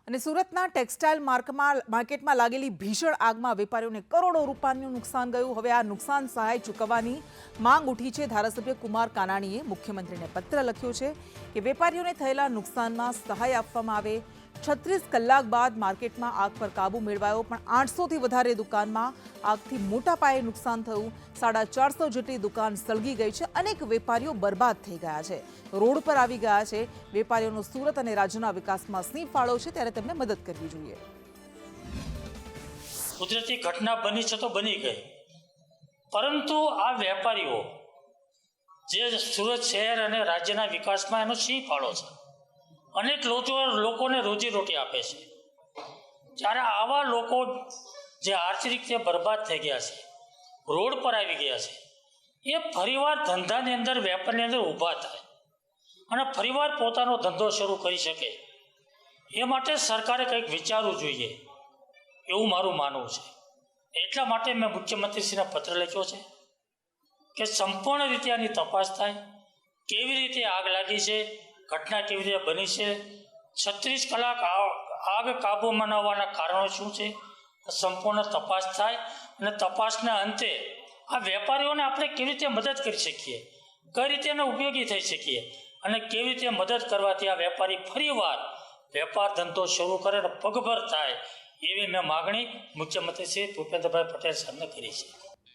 અને સુરતના ટેક્સટાઇલ માર્કેટમાં લાગેલી ભીષણ આગમાં વેપારીઓને કરોડો રૂપિયાનું નુકસાન ગયું। હવે આ નુકસાન સહાય ચૂકવવાની માંગ ઉઠી છે। ધારાસભ્ય કુમાર કાનાણીએ મુખ્યમંત્રીને પત્ર લખ્યો છે કે વેપારીઓને થયેલા નુકસાનમાં સહાય આપવામાં આવે। 36 કલાક બાદ માર્કેટમાં આગ પર કાબુ મેળવાયો, પણ 800 થી વધારે દુકાનમાં આગથી મોટા પાયે નુકસાન થયું। 450 જેટલી દુકાન સળગી ગઈ છે। અનેક વેપારીઓ બરબાદ થઈ ગયા છે, રોડ પર આવી ગયા છે। વેપારીઓનો સુરત અને રાજ્યના વિકાસમાં સિંહ ફાળો છે, ત્યારે તેમને મદદ કરવી જોઈએ। કુદરતી ઘટના બની છે તો બની ગઈ, પરંતુ આ વેપારીઓ જે સુરત શહેર અને રાજ્યના વિકાસમાં એનો સિંહ ફાળો છે, અનેક લોકોને રોજીરોટી આપે છે। જ્યારે આવા લોકો જે આર્થિક રીતે બરબાદ થઈ ગયા છે, રોડ પર આવી ગયા છે, એ ફરીવાર ધંધાની અંદર, વેપારની અંદર ઊભા થાય અને ફરીવાર પોતાનો ધંધો શરૂ કરી શકે, એ માટે સરકારે કંઈક વિચારવું જોઈએ એવું મારું માનવું છે। એટલા માટે મેં મુખ્યમંત્રીશ્રીને પત્ર લખ્યો છે કે સંપૂર્ણ રીતે આની તપાસ થાય, કેવી રીતે આગ લાગી છે, ઘટના કેવી રીતે બની છે, 36 કલાક આગ કાબૂમાં ન આવવાના કારણો શું છે, સંપૂર્ણ તપાસ થાય અને તપાસના અંતે આ વેપારીઓને આપણે કેવી રીતે મદદ કરી શકીએ, કઈ રીતે એને ઉપયોગી થઈ શકીએ અને કેવી રીતે મદદ કરવાથી આ વેપારી ફરીવાર વેપાર ધંધો શરૂ કરે અને પગભર થાય, એવી મેં માગણી મુખ્યમંત્રી શ્રી ભૂપેન્દ્રભાઈ પટેલ સાહેબને કરી છે।